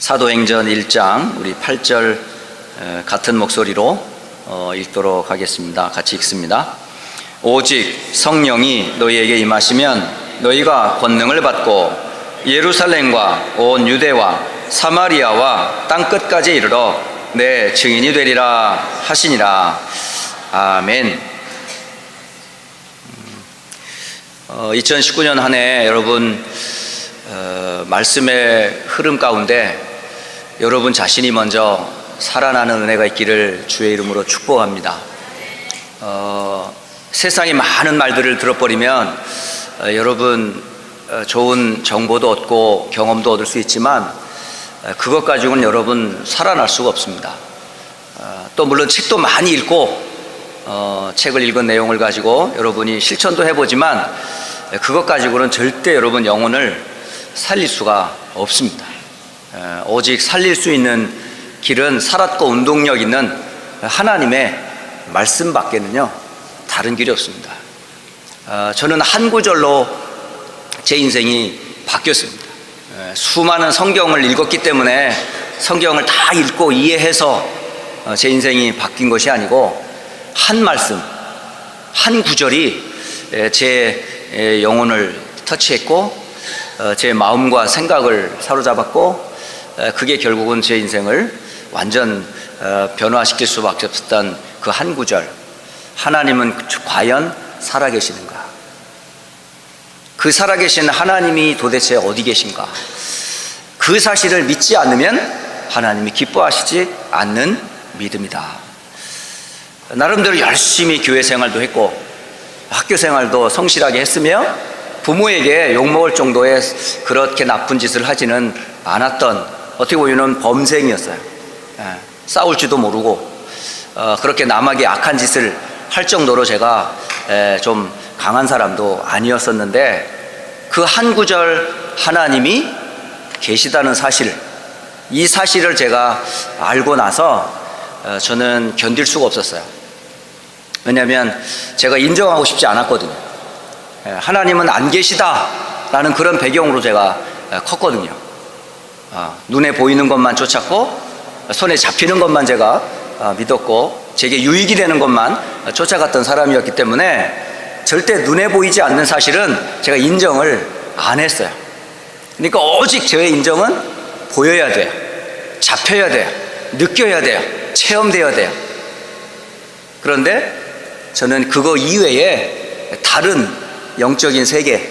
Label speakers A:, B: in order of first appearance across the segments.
A: 사도행전 1장 우리 8절 같은 목소리로 읽도록 하겠습니다. 같이 읽습니다. 오직 성령이 너희에게 임하시면 너희가 권능을 받고 예루살렘과 온 유대와 사마리아와 땅끝까지 이르러 내 증인이 되리라 하시니라. 아멘. 2019년 한 해 여러분 말씀의 흐름 가운데 여러분 자신이 먼저 살아나는 은혜가 있기를 주의 이름으로 축복합니다. 세상에 많은 말들을 들어버리면 여러분 좋은 정보도 얻고 경험도 얻을 수 있지만 그것 가지고는 여러분 살아날 수가 없습니다. 또 물론 책도 많이 읽고 책을 읽은 내용을 가지고 여러분이 실천도 해보지만 그것 가지고는 절대 여러분 영혼을 살릴 수가 없습니다. 오직 살릴 수 있는 길은 살았고 운동력 있는 하나님의 말씀밖에는요 다른 길이 없습니다. 저는 한 구절로 제 인생이 바뀌었습니다. 수많은 성경을 읽었기 때문에 성경을 다 읽고 이해해서 제 인생이 바뀐 것이 아니고 한 말씀, 한 구절이 제 영혼을 터치했고 제 마음과 생각을 사로잡았고 그게 결국은 제 인생을 완전 변화시킬 수밖에 없었던 그 한 구절, 하나님은 과연 살아계시는가? 그 살아계신 하나님이 도대체 어디 계신가? 그 사실을 믿지 않으면 하나님이 기뻐하시지 않는 믿음이다. 나름대로 열심히 교회 생활도 했고 학교 생활도 성실하게 했으며 부모에게 욕먹을 정도의 그렇게 나쁜 짓을 하지는 않았던 어떻게 보면 범생이었어요. 싸울 줄도 모르고 그렇게 남에게 악한 짓을 할 정도로 제가 좀 강한 사람도 아니었었는데 그 한 구절 하나님이 계시다는 사실, 이 사실을 제가 알고 나서 저는 견딜 수가 없었어요. 왜냐하면 제가 인정하고 싶지 않았거든요. 하나님은 안 계시다라는 그런 배경으로 제가 컸거든요. 눈에 보이는 것만 쫓았고 손에 잡히는 것만 제가 믿었고 제게 유익이 되는 것만 쫓아갔던 사람이었기 때문에 절대 눈에 보이지 않는 사실은 제가 인정을 안 했어요. 그러니까 오직 저의 인정은 보여야 돼요. 잡혀야 돼요. 느껴야 돼요. 체험되어야 돼요. 그런데 저는 그거 이외에 다른 영적인 세계,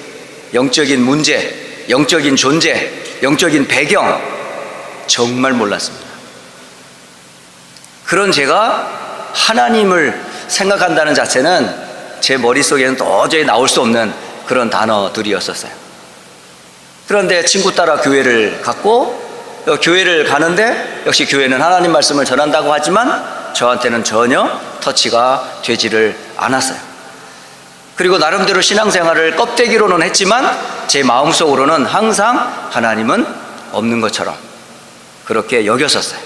A: 영적인 문제, 영적인 존재, 영적인 배경 정말 몰랐습니다. 그런 제가 하나님을 생각한다는 자체는 제 머릿속에는 도저히 나올 수 없는 그런 단어들이었었어요. 그런데 친구 따라 교회를 갔고 교회를 가는데 역시 교회는 하나님 말씀을 전한다고 하지만 저한테는 전혀 터치가 되지를 않았어요. 그리고 나름대로 신앙생활을 껍데기로는 했지만 제 마음속으로는 항상 하나님은 없는 것처럼 그렇게 여겼었어요.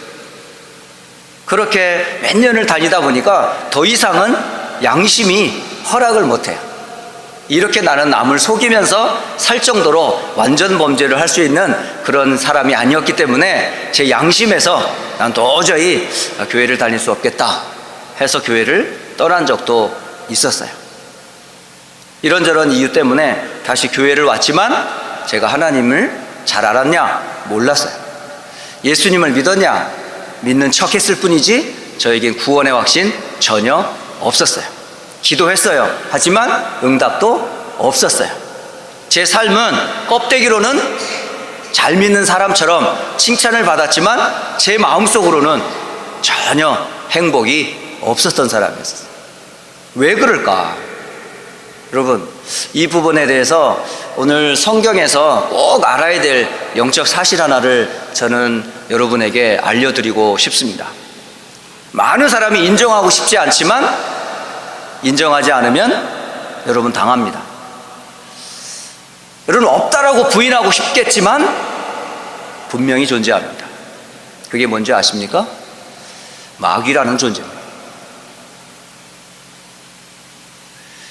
A: 그렇게 몇 년을 다니다 보니까 더 이상은 양심이 허락을 못해요. 이렇게 나는 남을 속이면서 살 정도로 완전 범죄를 할 수 있는 그런 사람이 아니었기 때문에 제 양심에서 난 도저히 교회를 다닐 수 없겠다 해서 교회를 떠난 적도 있었어요. 이런저런 이유 때문에 다시 교회를 왔지만 제가 하나님을 잘 알았냐? 몰랐어요. 예수님을 믿었냐? 믿는 척 했을 뿐이지 저에겐 구원의 확신 전혀 없었어요. 기도했어요. 하지만 응답도 없었어요. 제 삶은 껍데기로는 잘 믿는 사람처럼 칭찬을 받았지만 제 마음속으로는 전혀 행복이 없었던 사람이었어요. 왜 그럴까? 여러분, 이 부분에 대해서 오늘 성경에서 꼭 알아야 될 영적 사실 하나를 저는 여러분에게 알려드리고 싶습니다. 많은 사람이 인정하고 싶지 않지만 인정하지 않으면 여러분 당합니다. 여러분 없다라고 부인하고 싶겠지만 분명히 존재합니다. 그게 뭔지 아십니까? 마귀라는 존재입니다.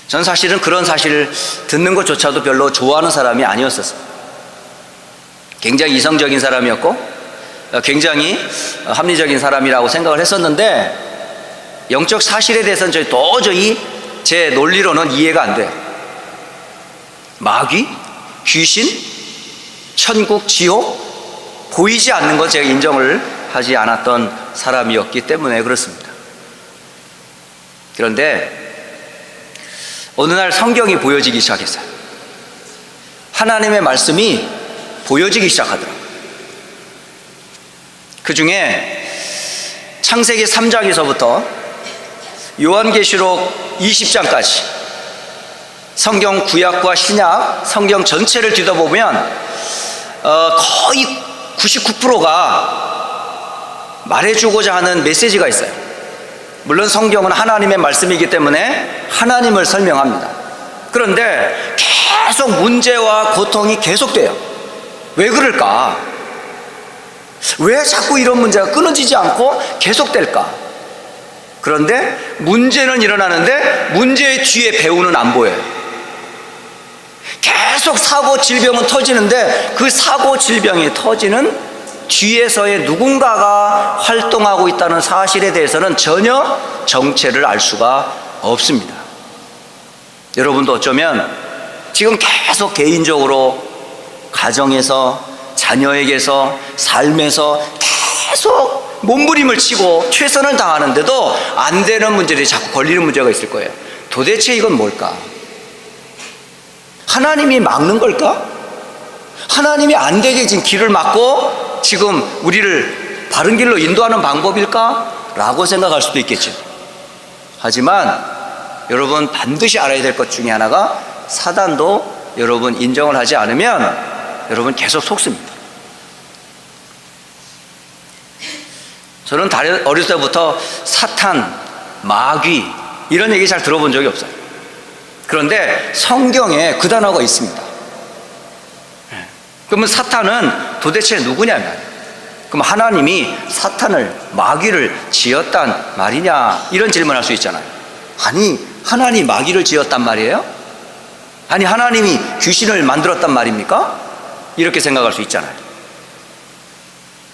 A: 전 사실은 그런 사실을 듣는 것조차도 별로 좋아하는 사람이 아니었었어요. 굉장히 이성적인 사람이었고 굉장히 합리적인 사람이라고 생각을 했었는데 영적 사실에 대해서는 도저히 제 논리로는 이해가 안 돼요. 마귀, 귀신, 천국, 지옥 보이지 않는 것 제가 인정을 하지 않았던 사람이었기 때문에 그렇습니다. 그런데 어느 날 성경이 보여지기 시작했어요. 하나님의 말씀이 보여지기 시작하더라고요. 그 중에 창세기 3장에서부터 요한계시록 20장까지 성경 구약과 신약 성경 전체를 뒤져보면 거의 99%가 말해주고자 하는 메시지가 있어요. 물론 성경은 하나님의 말씀이기 때문에 하나님을 설명합니다. 그런데 계속 문제와 고통이 계속돼요. 왜 그럴까? 왜 자꾸 이런 문제가 끊어지지 않고 계속될까? 그런데 문제는 일어나는데 문제의 뒤에 배후는 안 보여요. 계속 사고 질병은 터지는데 그 사고 질병이 터지는 뒤에서의 누군가가 활동하고 있다는 사실에 대해서는 전혀 정체를 알 수가 없습니다. 여러분도 어쩌면 지금 계속 개인적으로 가정에서 자녀에게서 삶에서 계속 몸부림을 치고 최선을 다하는데도 안 되는 문제들이 자꾸 걸리는 문제가 있을 거예요. 도대체 이건 뭘까? 하나님이 막는 걸까? 하나님이 안 되게 지금 길을 막고 지금 우리를 바른 길로 인도하는 방법일까? 라고 생각할 수도 있겠죠. 하지만 여러분 반드시 알아야 될 것 중에 하나가 사단도 여러분 인정을 하지 않으면 여러분 계속 속습니다. 저는 어렸을 때부터 사탄, 마귀 이런 얘기 잘 들어본 적이 없어요. 그런데 성경에 그 단어가 있습니다. 그러면 사탄은 도대체 누구냐면, 그럼 하나님이 사탄을, 마귀를 지었단 말이냐 이런 질문을 할 수 있잖아요. 아니 하나님이 마귀를 지었단 말이에요? 아니 하나님이 귀신을 만들었단 말입니까? 이렇게 생각할 수 있잖아요.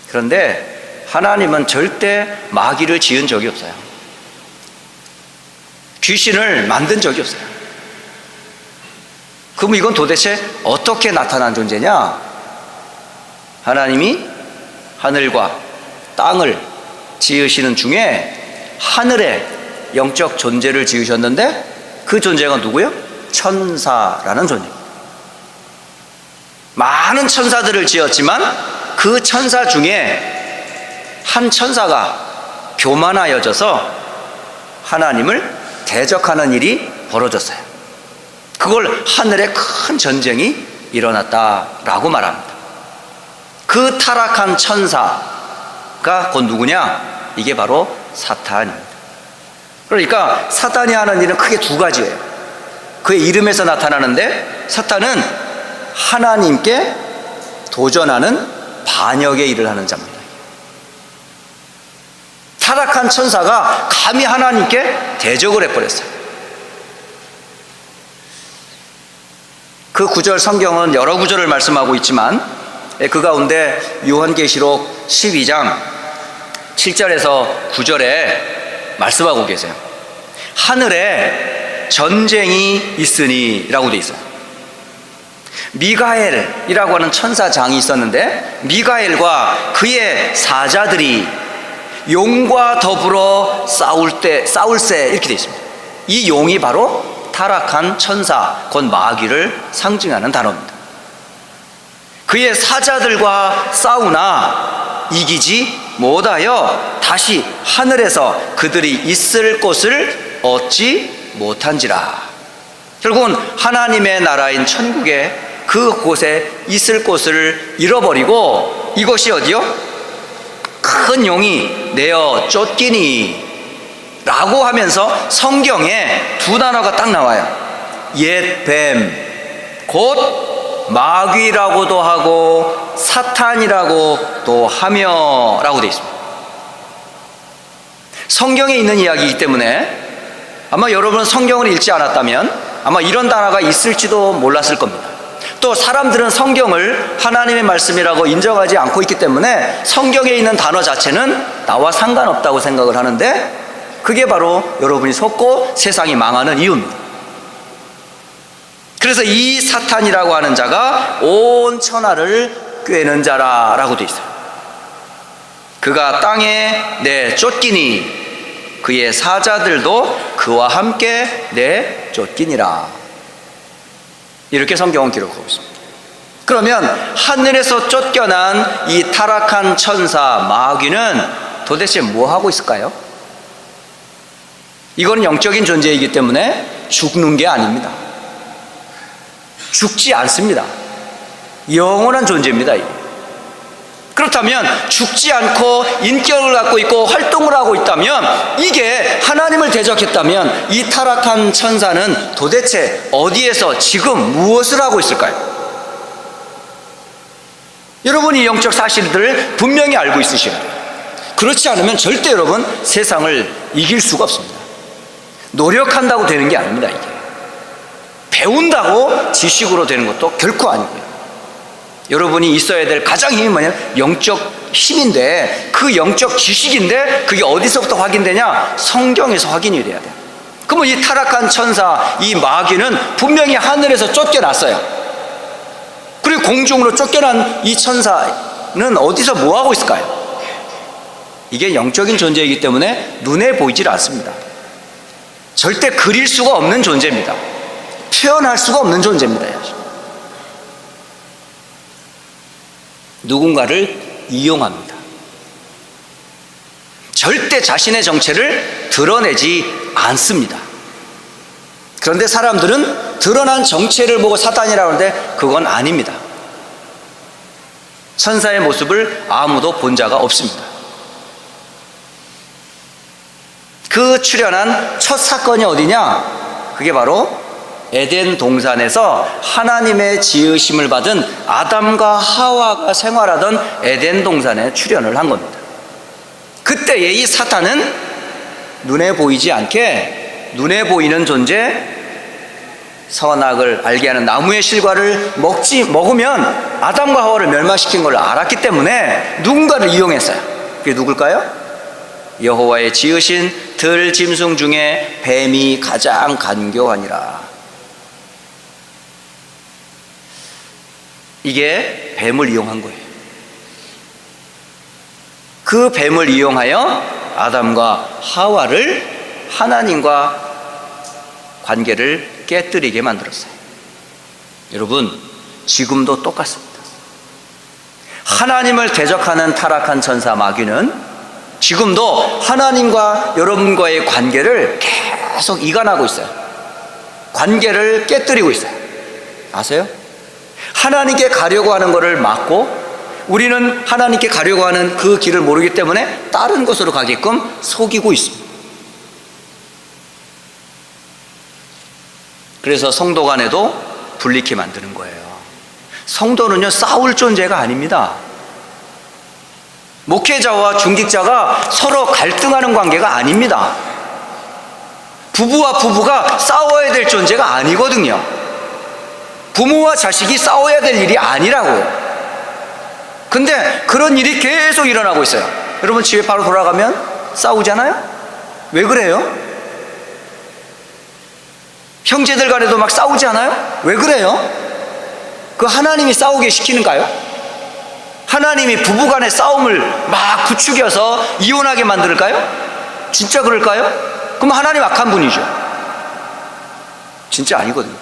A: 그런데 하나님은 절대 마귀를 지은 적이 없어요. 귀신을 만든 적이 없어요. 그럼 이건 도대체 어떻게 나타난 존재냐? 하나님이 하늘과 땅을 지으시는 중에 하늘에 영적 존재를 지으셨는데 그 존재가 누구예요? 천사라는 존재입니다. 많은 천사들을 지었지만 그 천사 중에 한 천사가 교만하여져서 하나님을 대적하는 일이 벌어졌어요. 그걸 하늘에 큰 전쟁이 일어났다라고 말합니다. 그 타락한 천사가 곧 누구냐? 이게 바로 사탄입니다. 그러니까 사탄이 하는 일은 크게 두 가지예요. 그의 이름에서 나타나는데 사탄은 하나님께 도전하는 반역의 일을 하는 자입니다. 타락한 천사가 감히 하나님께 대적을 해버렸어요. 그 구절 성경은 여러 구절을 말씀하고 있지만 그 가운데 요한계시록 12장 7절에서 9절에 말씀하고 계세요. 하늘에 전쟁이 있으니 라고 되어 있어요. 미가엘이라고 하는 천사장이 있었는데 미가엘과 그의 사자들이 용과 더불어 싸울세 이렇게 되어 있습니다. 이 용이 바로 타락한 천사 곧 마귀를 상징하는 단어입니다. 그의 사자들과 싸우나 이기지 못하여 다시 하늘에서 그들이 있을 곳을 얻지 못한지라. 결국은 하나님의 나라인 천국에 그곳에 있을 곳을 잃어버리고 이것이 어디요? 큰 용이 내어 쫓기니 라고 하면서 성경에 두 단어가 딱 나와요. 옛 뱀, 곧 마귀라고도 하고 사탄이라고도 하며 라고 되어 있습니다. 성경에 있는 이야기이기 때문에 아마 여러분은 성경을 읽지 않았다면 아마 이런 단어가 있을지도 몰랐을 겁니다. 또 사람들은 성경을 하나님의 말씀이라고 인정하지 않고 있기 때문에 성경에 있는 단어 자체는 나와 상관없다고 생각을 하는데, 그게 바로 여러분이 속고 세상이 망하는 이유입니다. 그래서 이 사탄이라고 하는 자가 온 천하를 꿰는 자라라고 되어 있어요. 그가 땅에 내쫓기니 그의 사자들도 그와 함께 내쫓기니라. 이렇게 성경은 기록하고 있습니다. 그러면 하늘에서 쫓겨난 이 타락한 천사 마귀는 도대체 뭐 하고 있을까요? 이건 영적인 존재이기 때문에 죽는 게 아닙니다. 죽지 않습니다. 영원한 존재입니다. 이게. 그렇다면 죽지 않고 인격을 갖고 있고 활동을 하고 있다면, 이게 하나님을 대적했다면 이 타락한 천사는 도대체 어디에서 지금 무엇을 하고 있을까요? 여러분이 영적 사실들을 분명히 알고 있으셔야 돼요. 그렇지 않으면 절대 여러분 세상을 이길 수가 없습니다. 노력한다고 되는 게 아닙니다. 이게 배운다고 지식으로 되는 것도 결코 아니고요. 여러분이 있어야 될 가장 힘이 뭐냐면 영적 힘인데, 그 영적 지식인데 그게 어디서부터 확인되냐? 성경에서 확인이 돼야 돼요. 그러면 이 타락한 천사, 이 마귀는 분명히 하늘에서 쫓겨났어요. 그리고 공중으로 쫓겨난 이 천사는 어디서 뭐하고 있을까요? 이게 영적인 존재이기 때문에 눈에 보이질 않습니다. 절대 그릴 수가 없는 존재입니다. 표현할 수가 없는 존재입니다. 누군가를 이용합니다. 절대 자신의 정체를 드러내지 않습니다. 그런데 사람들은 드러난 정체를 보고 사탄이라고 하는데 그건 아닙니다. 천사의 모습을 아무도 본 자가 없습니다. 그 출현한 첫 사건이 어디냐? 그게 바로 에덴 동산에서 하나님의 지으심을 받은 아담과 하와가 생활하던 에덴 동산에 출현을 한 겁니다. 그때의 이 사탄은 눈에 보이지 않게 눈에 보이는 존재, 선악을 알게 하는 나무의 실과를 먹으면 아담과 하와를 멸망시킨 걸 알았기 때문에 누군가를 이용했어요. 그게 누굴까요? 여호와의 지으신 들 짐승 중에 뱀이 가장 간교하니라. 이게 뱀을 이용한 거예요. 그 뱀을 이용하여 아담과 하와를 하나님과 관계를 깨뜨리게 만들었어요. 여러분, 지금도 똑같습니다. 하나님을 대적하는 타락한 천사 마귀는 지금도 하나님과 여러분과의 관계를 계속 이간하고 있어요. 관계를 깨뜨리고 있어요. 아세요? 하나님께 가려고 하는 것을 막고, 우리는 하나님께 가려고 하는 그 길을 모르기 때문에 다른 곳으로 가게끔 속이고 있습니다. 그래서 성도 간에도 불리게 만드는 거예요. 성도는요, 싸울 존재가 아닙니다. 목회자와 중직자가 서로 갈등하는 관계가 아닙니다. 부부와 부부가 싸워야 될 존재가 아니거든요. 부모와 자식이 싸워야 될 일이 아니라고요. 근데 그런 일이 계속 일어나고 있어요. 여러분, 집에 바로 돌아가면 싸우잖아요? 왜 그래요? 형제들 간에도 막 싸우지 않아요? 왜 그래요? 그 하나님이 싸우게 시키는가요? 하나님이 부부간의 싸움을 막 부추겨서 이혼하게 만들까요? 진짜 그럴까요? 그럼 하나님 악한 분이죠. 진짜 아니거든요.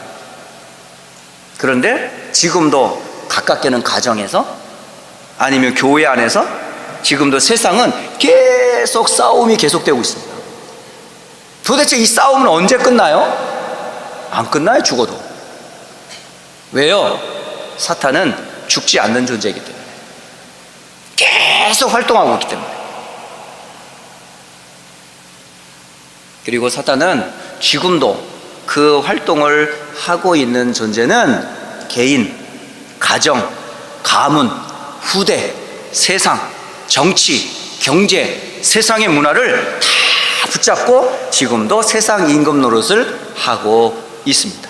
A: 그런데 지금도 가깝게는 가정에서, 아니면 교회 안에서 지금도 세상은 계속 싸움이 계속되고 있습니다. 도대체 이 싸움은 언제 끝나요? 안 끝나요, 죽어도. 왜요? 사탄은 죽지 않는 존재이기 때문에, 계속 활동하고 있기 때문에. 그리고 사탄은 지금도 그 활동을 하고 있는 존재는 개인, 가정, 가문, 후대, 세상, 정치, 경제, 세상의 문화를 다 붙잡고 지금도 세상 임금 노릇을 하고 있습니다.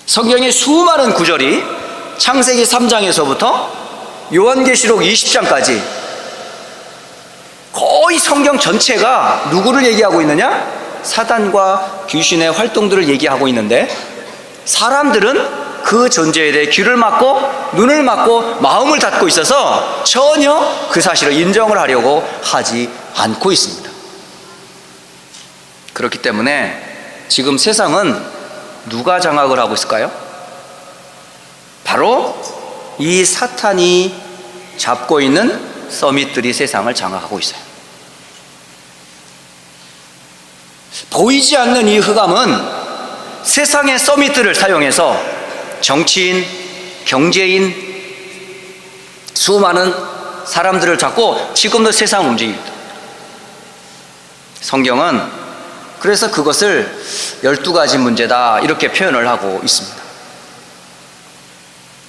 A: 성경의 수많은 구절이 창세기 3장에서부터 요한계시록 20장까지 거의 성경 전체가 누구를 얘기하고 있느냐? 사단과 귀신의 활동들을 얘기하고 있는데, 사람들은 그 존재에 대해 귀를 막고 눈을 막고 마음을 닫고 있어서 전혀 그 사실을 인정을 하려고 하지 않고 있습니다. 그렇기 때문에 지금 세상은 누가 장악을 하고 있을까요? 바로 이 사탄이 잡고 있는 서밋들이 세상을 장악하고 있어요. 보이지 않는 이 흑암은 세상의 서밋들을 사용해서 정치인, 경제인, 수많은 사람들을 잡고 지금도 세상을 움직입니다. 성경은 그래서 그것을 12가지 문제다 이렇게 표현을 하고 있습니다.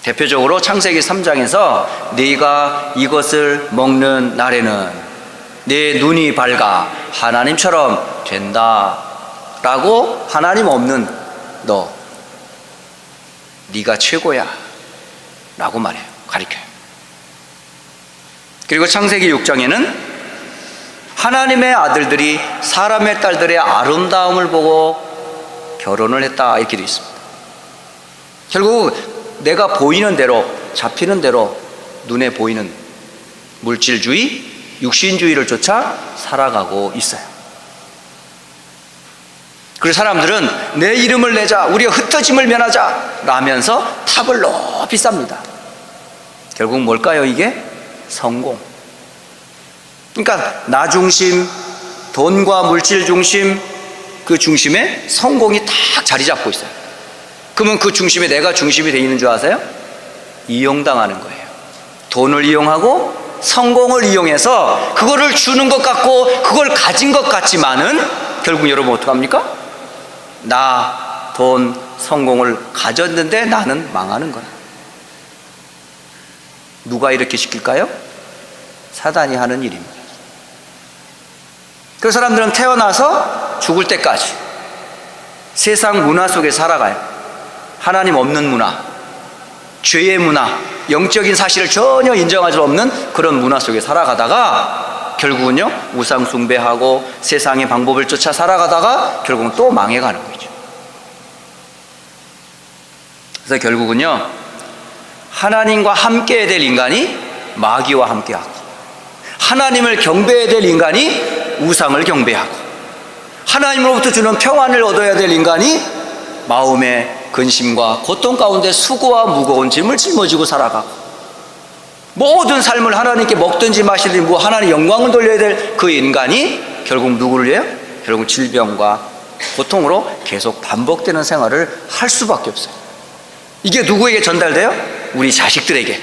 A: 대표적으로 창세기 3장에서 네가 이것을 먹는 날에는 내 눈이 밝아 하나님처럼 된다 라고, 하나님 없는 너, 네가 최고야 라고 말해요. 가르쳐요. 그리고 창세기 6장에는 하나님의 아들들이 사람의 딸들의 아름다움을 보고 결혼을 했다 이렇게 되어 있습니다. 결국 내가 보이는 대로, 잡히는 대로 눈에 보이는 물질주의, 육신주의를 쫓아 살아가고 있어요. 그리고 사람들은 내 이름을 내자, 우리가 흩어짐을 면하자 라면서 탑을 높이 쌉니다. 결국 뭘까요 이게? 성공. 그러니까 나 중심, 돈과 물질 중심, 그 중심에 성공이 딱 자리 잡고 있어요. 그러면 그 중심에 내가 중심이 되어 있는 줄 아세요? 이용당하는 거예요. 돈을 이용하고 성공을 이용해서 그거를 주는 것 같고 그걸 가진 것 같지만은 결국 여러분 어떡합니까? 나, 돈, 성공을 가졌는데 나는 망하는 거야. 누가 이렇게 시킬까요? 사단이 하는 일입니다. 그 사람들은 태어나서 죽을 때까지 세상 문화 속에 살아가요. 하나님 없는 문화, 죄의 문화, 영적인 사실을 전혀 인정할 수 없는 그런 문화 속에 살아가다가 결국은요 우상 숭배하고 세상의 방법을 쫓아 살아가다가 결국은 또 망해가는 거죠. 그래서 결국은요 하나님과 함께해야 될 인간이 마귀와 함께하고, 하나님을 경배해야 될 인간이 우상을 경배하고, 하나님으로부터 주는 평안을 얻어야 될 인간이 마음의 근심과 고통 가운데 수고와 무거운 짐을 짊어지고 살아가고, 모든 삶을 하나님께 먹든지 마시든지 뭐 하나님 영광을 돌려야 될 그 인간이 결국 누구를 해요? 결국 질병과 고통으로 계속 반복되는 생활을 할 수밖에 없어요. 이게 누구에게 전달돼요? 우리 자식들에게.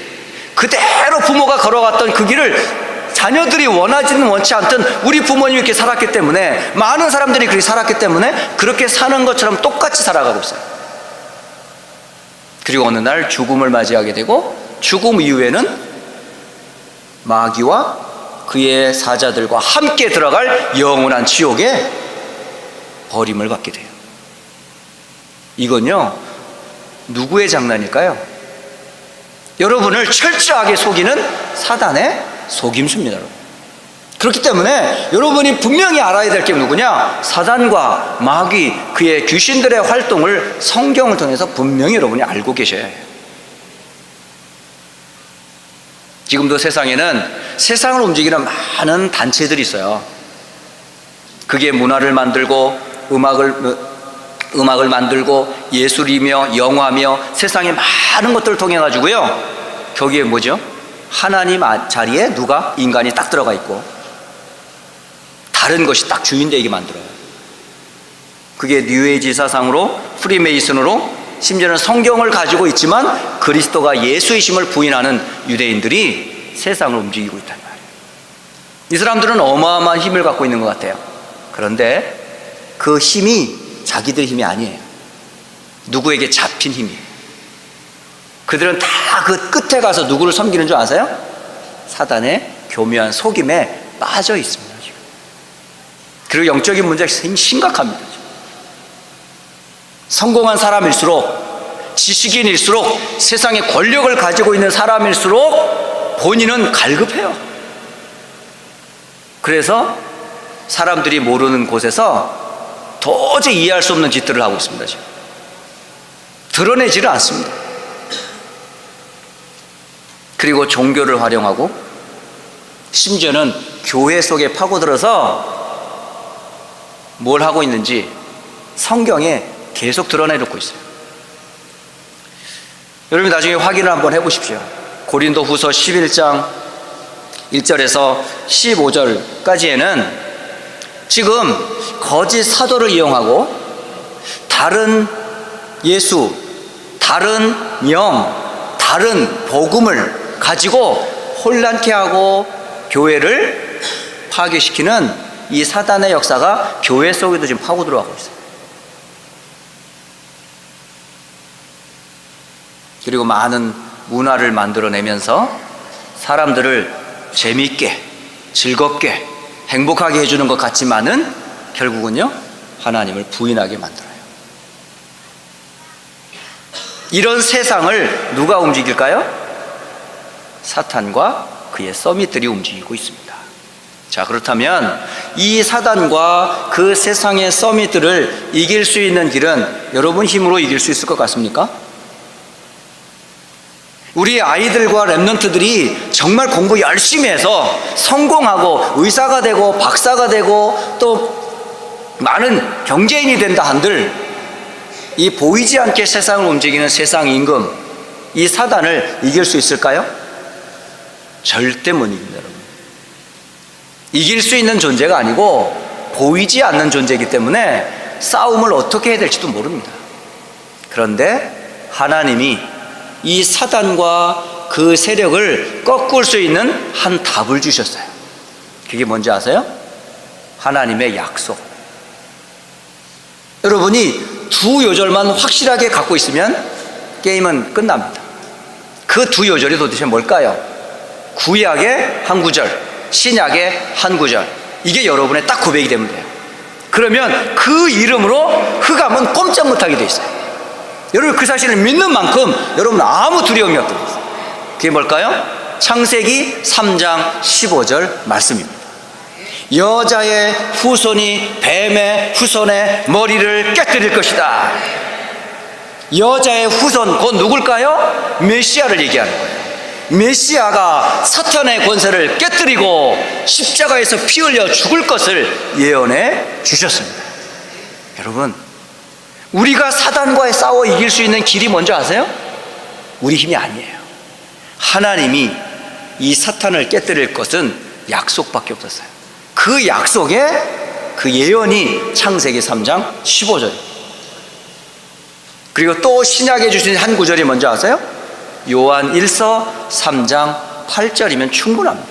A: 그대로 부모가 걸어갔던 그 길을 자녀들이 원하지는 원치 않던 우리 부모님이 이렇게 살았기 때문에, 많은 사람들이 그렇게 살았기 때문에 그렇게 사는 것처럼 똑같이 살아가고 있어요. 그리고 어느 날 죽음을 맞이하게 되고, 죽음 이후에는 마귀와 그의 사자들과 함께 들어갈 영원한 지옥에 버림을 받게 돼요. 이건요 누구의 장난일까요? 여러분을 철저하게 속이는 사단의 속임수입니다. 여러분. 그렇기 때문에 여러분이 분명히 알아야 될 게 누구냐? 사단과 마귀, 그의 귀신들의 활동을 성경을 통해서 분명히 여러분이 알고 계셔야 해요. 지금도 세상에는 세상을 움직이는 많은 단체들이 있어요. 그게 문화를 만들고 음악을 만들고 예술이며 영화며 세상의 많은 것들을 통해 가지고요, 거기에 뭐죠? 하나님 자리에 누가? 인간이 딱 들어가 있고 다른 것이 딱 주인 되게 만들어요. 그게 뉴에이지 사상으로, 프리메이슨으로, 심지어는 성경을 가지고 있지만 그리스도가 예수이심을 부인하는 유대인들이 세상을 움직이고 있단 말이에요. 이 사람들은 어마어마한 힘을 갖고 있는 것 같아요. 그런데 그 힘이 자기들 힘이 아니에요. 누구에게 잡힌 힘이에요. 그들은 다 그 끝에 가서 누구를 섬기는 줄 아세요? 사단의 교묘한 속임에 빠져 있습니다. 지금. 그리고 영적인 문제가 심각합니다. 지금. 성공한 사람일수록, 지식인일수록, 세상의 권력을 가지고 있는 사람일수록 본인은 갈급해요. 그래서 사람들이 모르는 곳에서 도저히 이해할 수 없는 짓들을 하고 있습니다. 지금 드러내지를 않습니다. 그리고 종교를 활용하고 심지어는 교회 속에 파고들어서 뭘 하고 있는지 성경에 계속 드러내놓고 있어요. 여러분 나중에 확인을 한번 해보십시오. 고린도 후서 11장 1절에서 15절까지에는 지금 거짓 사도를 이용하고 다른 예수, 다른 영, 다른 복음을 가지고 혼란케 하고 교회를 파괴시키는 이 사단의 역사가 교회 속에도 지금 파고 들어가고 있어요. 그리고 많은 문화를 만들어내면서 사람들을 재미있게, 즐겁게, 행복하게 해주는 것 같지만은 결국은요, 하나님을 부인하게 만들어요. 이런 세상을 누가 움직일까요? 사탄과 그의 서밋들이 움직이고 있습니다. 자, 그렇다면 이 사단과 그 세상의 서밋들을 이길 수 있는 길은 여러분 힘으로 이길 수 있을 것 같습니까? 우리 아이들과 랩런트들이 정말 공부 열심히 해서 성공하고 의사가 되고 박사가 되고 또 많은 경제인이 된다 한들 이 보이지 않게 세상을 움직이는 세상 임금, 이 사단을 이길 수 있을까요? 절대 못 이깁니다, 여러분. 이길 수 있는 존재가 아니고 보이지 않는 존재이기 때문에 싸움을 어떻게 해야 될지도 모릅니다. 그런데 하나님이 이 사단과 그 세력을 꺾을 수 있는 한 답을 주셨어요. 그게 뭔지 아세요? 하나님의 약속. 여러분이 두 요절만 확실하게 갖고 있으면 게임은 끝납니다. 그 두 요절이 도대체 뭘까요? 구약의 한 구절, 신약의 한 구절. 이게 여러분의 딱 고백이 되면 돼요. 그러면 그 이름으로 흑암은 꼼짝 못하게 돼 있어요. 여러분 그 사실을 믿는 만큼 여러분 아무 두려움이 없도록 있어요. 그게 뭘까요? 창세기 3장 15절 말씀입니다. 여자의 후손이 뱀의 후손의 머리를 깨뜨릴 것이다. 여자의 후손, 곧 누굴까요? 메시아를 얘기하는 거예요. 메시아가 사탄의 권세를 깨뜨리고 십자가에서 피 흘려 죽을 것을 예언해 주셨습니다. 여러분, 우리가 사단과 싸워 이길 수 있는 길이 뭔지 아세요? 우리 힘이 아니에요. 하나님이 이 사탄을 깨뜨릴 것은 약속밖에 없었어요. 그 약속에 그 예언이 창세기 3장 15절. 그리고 또 신약에 주신 한 구절이 뭔지 아세요? 요한 1서 3장 8절이면 충분합니다.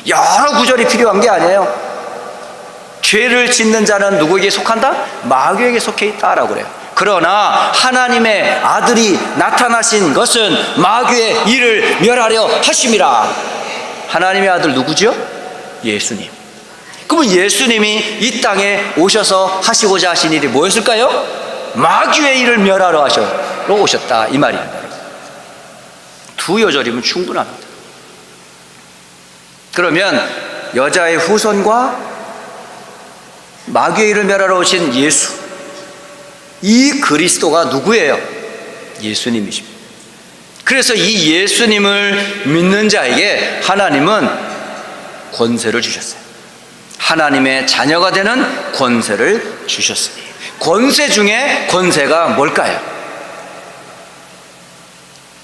A: 여러 구절이 필요한 게 아니에요. 죄를 짓는 자는 누구에게 속한다? 마귀에게 속해 있다라고 그래요. 그러나 하나님의 아들이 나타나신 것은 마귀의 일을 멸하려 하심이라. 하나님의 아들 누구죠? 예수님. 그러면 예수님이 이 땅에 오셔서 하시고자 하신 일이 뭐였을까요? 마귀의 일을 멸하러 오셨다, 이 말입니다. 두 요절이면 충분합니다. 그러면 여자의 후손과 마귀의 일을 멸하러 오신 예수, 이 그리스도가 누구예요? 예수님이십니다. 그래서 이 예수님을 믿는 자에게 하나님은 권세를 주셨어요. 하나님의 자녀가 되는 권세를 주셨으니, 권세 중에 권세가 뭘까요?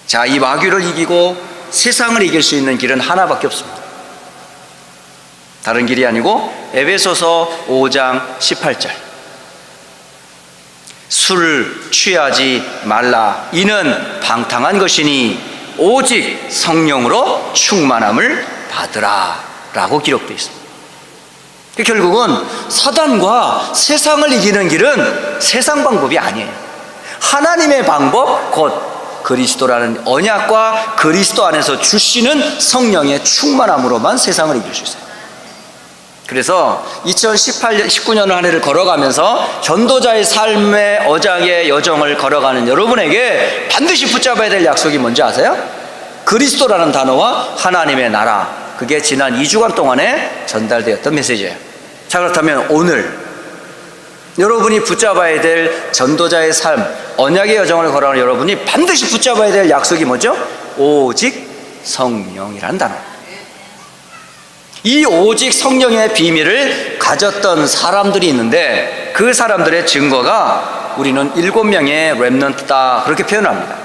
A: 자, 이 마귀를 이기고 세상을 이길 수 있는 길은 하나밖에 없습니다. 다른 길이 아니고 에베소서 5장 18절. 술을 취하지 말라. 이는 방탕한 것이니 오직 성령으로 충만함을 받으라 라고 기록되어 있습니다. 결국은 사단과 세상을 이기는 길은 세상 방법이 아니에요. 하나님의 방법, 곧 그리스도라는 언약과 그리스도 안에서 주시는 성령의 충만함으로만 세상을 이길 수 있어요. 그래서 2018년, 19년 한 해를 걸어가면서 전도자의 삶의 어장의 여정을 걸어가는 여러분에게 반드시 붙잡아야 될 약속이 뭔지 아세요? 그리스도라는 단어와 하나님의 나라. 그게 지난 2주간 동안에 전달되었던 메시지예요. 자, 그렇다면 오늘 여러분이 붙잡아야 될 전도자의 삶, 언약의 여정을 걸어가는 여러분이 반드시 붙잡아야 될 약속이 뭐죠? 오직 성령이라는 단어. 이 오직 성령의 비밀을 가졌던 사람들이 있는데 그 사람들의 증거가 우리는 7명의 렘넌트다 그렇게 표현합니다.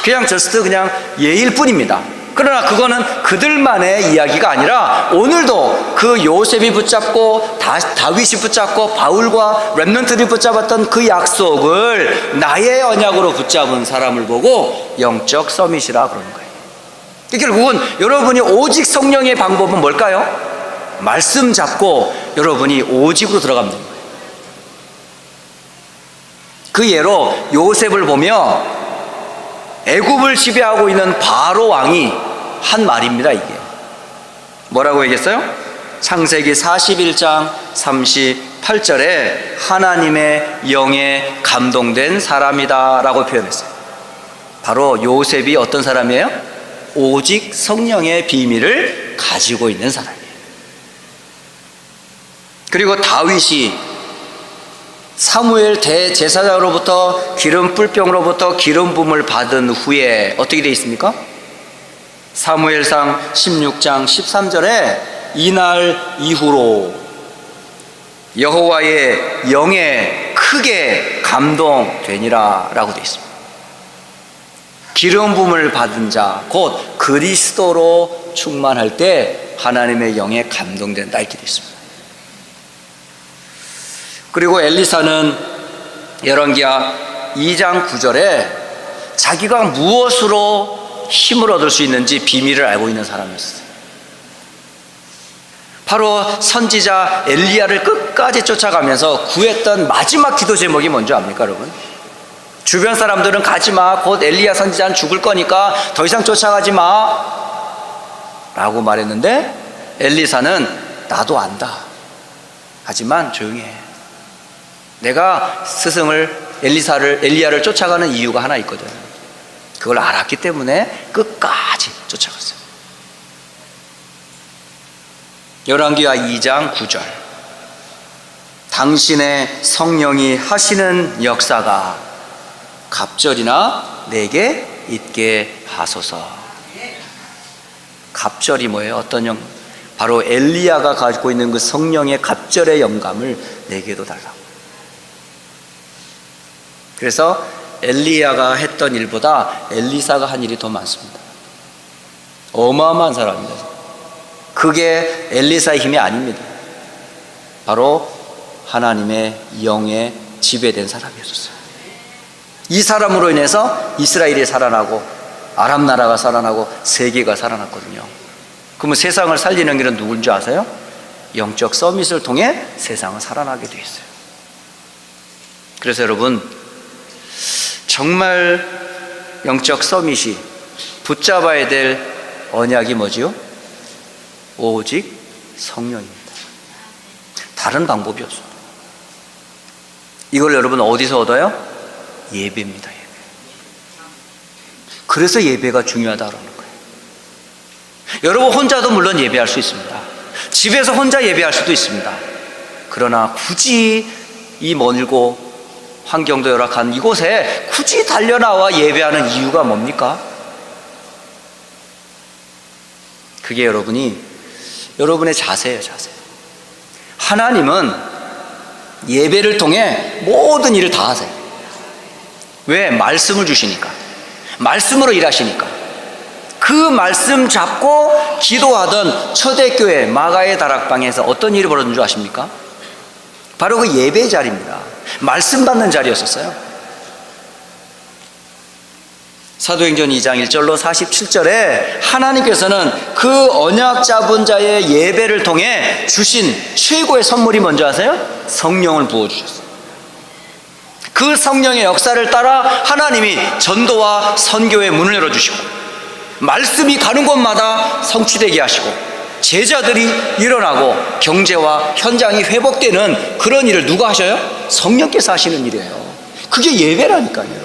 A: 그냥 저스트 그냥 예일 뿐입니다. 그러나 그거는 그들만의 이야기가 아니라 오늘도 그 요셉이 붙잡고 다윗이 붙잡고 바울과 렘넌트들이 붙잡았던 그 약속을 나의 언약으로 붙잡은 사람을 보고 영적 서밋이라 그러는 거예요. 결국은 여러분이 오직 성령의 방법은 뭘까요? 말씀 잡고 여러분이 오직으로 들어가면 됩니다. 그 예로 요셉을 보며 애굽을 지배하고 있는 바로 왕이 한 말입니다. 이게 뭐라고 얘기했어요? 창세기 41장 38절에 하나님의 영에 감동된 사람이다 라고 표현했어요. 바로 요셉이 어떤 사람이에요? 오직 성령의 비밀을 가지고 있는 사람이에요. 그리고 다윗이 사무엘 대제사장으로부터 기름 뿔병으로부터 기름 부음을 받은 후에 어떻게 되어 있습니까? 사무엘상 16장 13절에 이날 이후로 여호와의 영에 크게 감동되니라 라고 되어 있습니다. 기름 부음을 받은 자, 곧 그리스도로 충만할 때 하나님의 영에 감동된다 이렇게 되어 있습니다. 그리고 엘리사는 열왕기하 2장 9절에 자기가 무엇으로 힘을 얻을 수 있는지 비밀을 알고 있는 사람이었어요. 바로 선지자 엘리야를 끝까지 쫓아가면서 구했던 마지막 기도 제목이 뭔지 압니까 여러분? 주변 사람들은 가지마, 곧 엘리야 선지자는 죽을 거니까 더 이상 쫓아가지마 라고 말했는데 엘리사는 나도 안다, 하지만 조용히 해. 내가 스승을 엘리야를 쫓아가는 이유가 하나 있거든. 그걸 알았기 때문에 끝까지 쫓아갔어요. 열왕기하 2장 9절 당신의 성령이 하시는 역사가 갑절이나 내게 있게 하소서. 갑절이 뭐예요? 어떤 영? 바로 엘리야가 가지고 있는 그 성령의 갑절의 영감을 내게도 달라고. 그래서 엘리야가 했던 일보다 엘리사가 한 일이 더 많습니다. 어마어마한 사람입니다. 그게 엘리사의 힘이 아닙니다. 바로 하나님의 영에 지배된 사람이었어요. 이 사람으로 인해서 이스라엘이 살아나고 아람 나라가 살아나고 세계가 살아났거든요. 그러면 세상을 살리는 길은 누군지 아세요? 영적 서밋을 통해 세상을 살아나게 돼 있어요. 그래서 여러분, 정말 영적 서밋이 붙잡아야 될 언약이 뭐지요? 오직 성령입니다. 다른 방법이 없어요. 이걸 여러분 어디서 얻어요? 예배입니다. 예배. 그래서 예배가 중요하다는 거예요. 여러분 혼자도 물론 예배할 수 있습니다. 집에서 혼자 예배할 수도 있습니다. 그러나 굳이 이 멀고 환경도 열악한 이곳에 굳이 달려나와 예배하는 이유가 뭡니까? 그게 여러분의 자세예요. 자세. 하나님은 예배를 통해 모든 일을 다 하세요. 왜? 말씀을 주시니까. 말씀으로 일하시니까. 그 말씀 잡고 기도하던 초대교회 마가의 다락방에서 어떤 일이 벌어진 줄 아십니까? 바로 그 예배 자리입니다. 말씀 받는 자리였었어요. 사도행전 2장 1절로 47절에 하나님께서는 그 언약 잡은 자의 예배를 통해 주신 최고의 선물이 뭔지 아세요? 성령을 부어주셨어요. 그 성령의 역사를 따라 하나님이 전도와 선교의 문을 열어주시고 말씀이 가는 곳마다 성취되게 하시고 제자들이 일어나고 경제와 현장이 회복되는 그런 일을 누가 하셔요? 성령께서 하시는 일이에요. 그게 예배라니까요.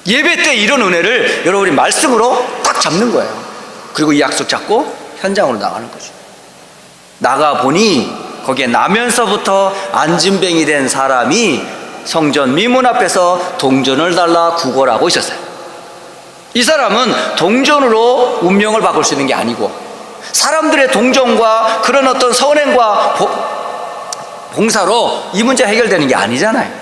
A: 예배 때 이런 은혜를 여러분이 말씀으로 딱 잡는 거예요. 그리고 이 약속 잡고 현장으로 나가는 거죠. 나가보니 거기에 나면서부터 안진뱅이 된 사람이 성전 미문 앞에서 동전을 달라 구걸하고 있었어요. 이 사람은 동전으로 운명을 바꿀 수 있는 게 아니고, 사람들의 동정과 그런 어떤 선행과 봉사로 이 문제 해결되는 게 아니잖아요.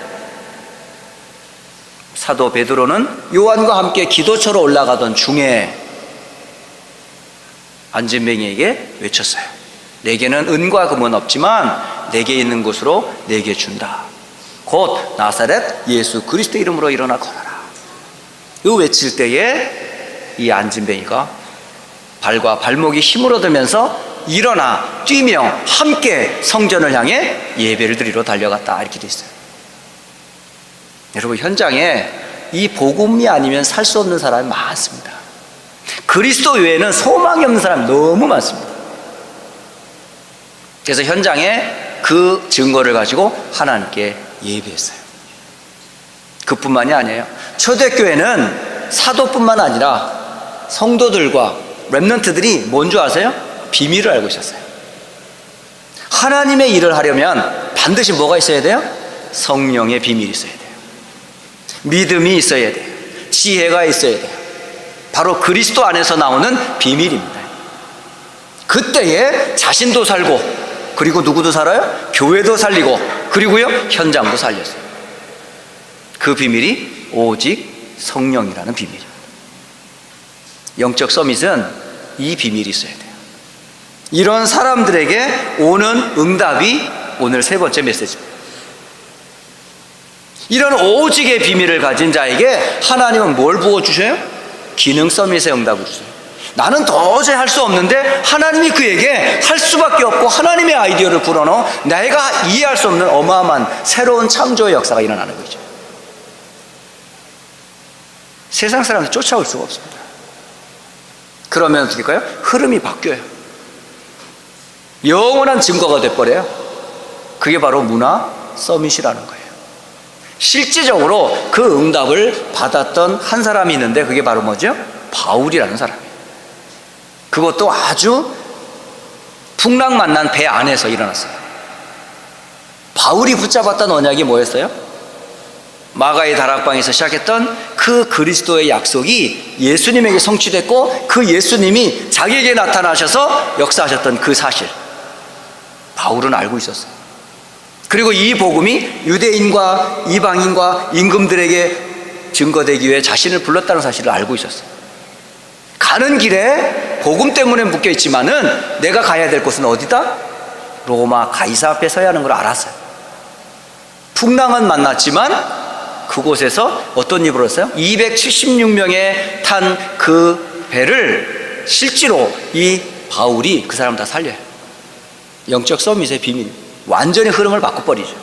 A: 사도 베드로는 요한과 함께 기도처로 올라가던 중에 안진뱅이에게 외쳤어요. 내게는 은과 금은 없지만 내게 있는 것으로 내게 준다. 곧 나사렛 예수 그리스도 이름으로 일어나 걸어라. 이 외칠 때에 이 안진뱅이가 발과 발목이 힘을 얻으면서 일어나 뛰며 함께 성전을 향해 예배를 드리러 달려갔다, 이렇게 돼 있어요. 여러분, 현장에 이 복음이 아니면 살 수 없는 사람이 많습니다. 그리스도 외에는 소망이 없는 사람이 너무 많습니다. 그래서 현장에 그 증거를 가지고 하나님께 예배했어요. 그뿐만이 아니에요. 초대교회는 사도뿐만 아니라 성도들과 렘넌트들이 뭔 줄 아세요? 비밀을 알고 있었어요. 하나님의 일을 하려면 반드시 뭐가 있어야 돼요? 성령의 비밀이 있어야 돼요. 믿음이 있어야 돼요. 지혜가 있어야 돼요. 바로 그리스도 안에서 나오는 비밀입니다. 그때에 자신도 살고, 그리고 누구도 살아요? 교회도 살리고, 그리고요 현장도 살렸어요. 그 비밀이 오직 성령이라는 비밀이에요. 영적 서밋은 이 비밀이 있어야 돼요. 이런 사람들에게 오는 응답이 오늘 세 번째 메시지입니다. 이런 오직의 비밀을 가진 자에게 하나님은 뭘 부어주셔요? 기능 서밋의 응답을 주세요. 나는 도저히 할 수 없는데 하나님이 그에게 할 수밖에 없고 하나님의 아이디어를 불어넣어 내가 이해할 수 없는 어마어마한 새로운 창조의 역사가 일어나는 거죠. 세상 사람들 쫓아올 수가 없습니다. 그러면 어떻게 될까요? 흐름이 바뀌어요. 영원한 증거가 돼버려요. 그게 바로 문화 서밋이라는 거예요. 실질적으로 그 응답을 받았던 한 사람이 있는데 그게 바로 뭐죠? 바울이라는 사람이에요. 그것도 아주 풍랑 만난 배 안에서 일어났어요. 바울이 붙잡았던 언약이 뭐였어요? 마가의 다락방에서 시작했던 그 그리스도의 약속이 예수님에게 성취됐고, 그 예수님이 자기에게 나타나셔서 역사하셨던 그 사실, 바울은 알고 있었어요. 그리고 이 복음이 유대인과 이방인과 임금들에게 증거되기 위해 자신을 불렀다는 사실을 알고 있었어요. 가는 길에 복음 때문에 묶여 있지만은 내가 가야 될 곳은 어디다? 로마 가이사 앞에 서야 하는 걸 알았어요. 풍랑은 만났지만 그곳에서 어떤 일을 했어요? 276명에 탄 그 배를 실제로 이 바울이 그 사람 다 살려요. 영적 서밋의 비밀, 완전히 흐름을 바꿔버리죠.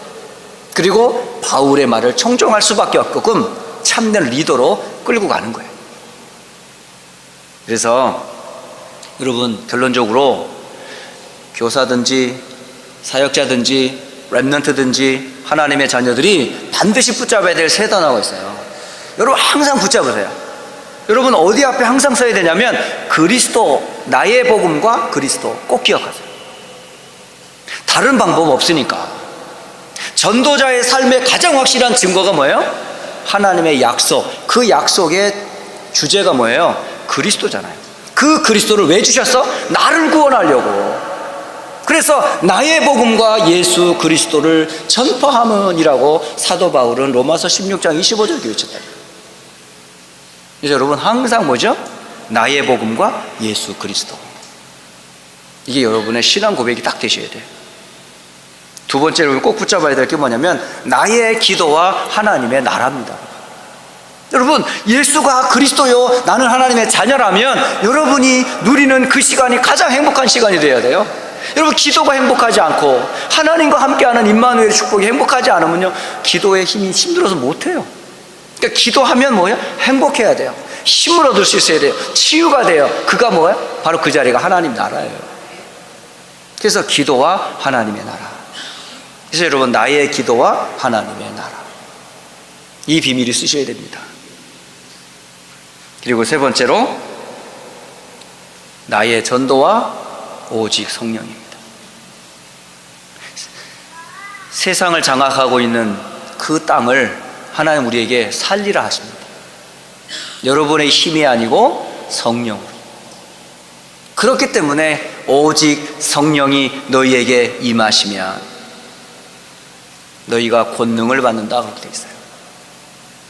A: 그리고 바울의 말을 청종할 수밖에 없게끔 참된 리더로 끌고 가는 거예요. 그래서 여러분, 결론적으로 교사든지 사역자든지 렘넌트든지 하나님의 자녀들이 반드시 붙잡아야 될 세 단어가 있어요. 여러분 항상 붙잡으세요. 여러분 어디 앞에 항상 써야 되냐면 그리스도, 나의 복음과 그리스도 꼭 기억하세요. 다른 방법 없으니까. 전도자의 삶의 가장 확실한 증거가 뭐예요? 하나님의 약속. 그 약속의 주제가 뭐예요? 그리스도잖아요. 그 그리스도를 왜 주셨어? 나를 구원하려고. 그래서 나의 복음과 예수 그리스도를 전파함은이라고 사도 바울은 로마서 16장 25절에 외쳤다. 그래서 여러분 항상 뭐죠? 나의 복음과 예수 그리스도. 이게 여러분의 신앙 고백이 딱 되셔야 돼요. 두 번째로 꼭 붙잡아야 될 게 뭐냐면 나의 기도와 하나님의 나라입니다. 여러분, 예수가 그리스도요, 나는 하나님의 자녀라면 여러분이 누리는 그 시간이 가장 행복한 시간이 되어야 돼요. 여러분, 기도가 행복하지 않고 하나님과 함께하는 임마누엘의 축복이 행복하지 않으면요, 기도의 힘이 힘들어서 못해요. 그러니까 기도하면 뭐예요? 행복해야 돼요. 힘을 얻을 수 있어야 돼요. 치유가 돼요. 그가 뭐예요? 바로 그 자리가 하나님 나라예요. 그래서 기도와 하나님의 나라. 그래서 여러분, 나의 기도와 하나님의 나라, 이 비밀을 쓰셔야 됩니다. 그리고 세 번째로, 나의 전도와 오직 성령입니다. 세상을 장악하고 있는 그 땅을 하나님 우리에게 살리라 하십니다. 여러분의 힘이 아니고 성령으로. 그렇기 때문에 오직 성령이 너희에게 임하시면 너희가 권능을 받는다, 그렇게 되어 있어요.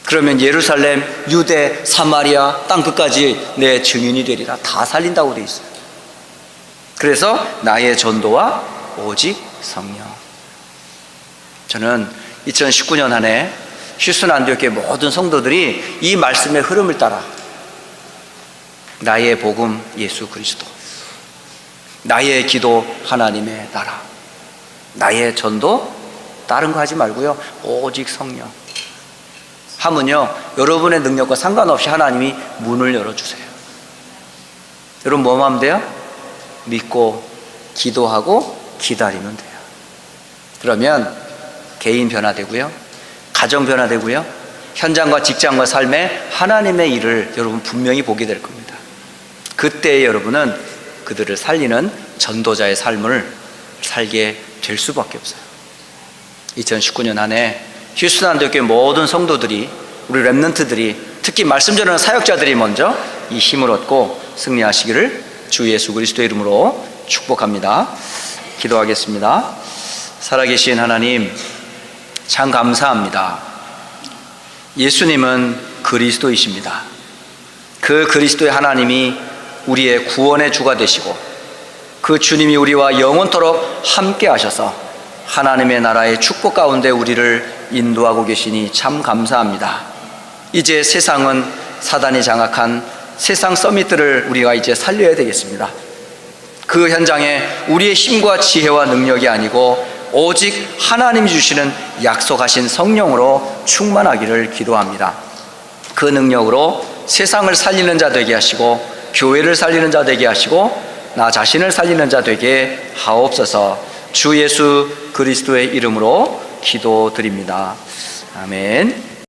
A: 그러면 예루살렘, 유대, 사마리아 땅 끝까지 내 증인이 되리라, 다 살린다고 되어 있어요. 그래서 나의 전도와 오직 성령. 저는 2019년 한 해 휴스턴 안디옥교회 모든 성도들이 이 말씀의 흐름을 따라 나의 복음 예수 그리스도, 나의 기도 하나님의 나라, 나의 전도 다른 거 하지 말고요, 오직 성령 하면요, 여러분의 능력과 상관없이 하나님이 문을 열어주세요. 여러분 뭐만 하면 돼요? 믿고 기도하고 기다리면 돼요. 그러면 개인 변화되고요, 가정 변화되고요, 현장과 직장과 삶에 하나님의 일을 여러분 분명히 보게 될 겁니다. 그때 여러분은 그들을 살리는 전도자의 삶을 살게 될 수밖에 없어요. 2019년 한 해 휴스턴 안디옥교회 모든 성도들이, 우리 렘넌트들이, 특히 말씀 전하는 사역자들이 먼저 이 힘을 얻고 승리하시기를 주 예수 그리스도의 이름으로 축복합니다. 기도하겠습니다. 살아계신 하나님, 참 감사합니다. 예수님은 그리스도이십니다. 그 그리스도의 하나님이 우리의 구원의 주가 되시고, 그 주님이 우리와 영원토록 함께 하셔서 하나님의 나라의 축복 가운데 우리를 인도하고 계시니 참 감사합니다. 이제 세상은 사단이 장악한 세상 서밋들을 우리가 이제 살려야 되겠습니다. 그 현장에 우리의 힘과 지혜와 능력이 아니고 오직 하나님이 주시는 약속하신 성령으로 충만하기를 기도합니다. 그 능력으로 세상을 살리는 자 되게 하시고, 교회를 살리는 자 되게 하시고, 나 자신을 살리는 자 되게 하옵소서. 주 예수 그리스도의 이름으로 기도드립니다. 아멘.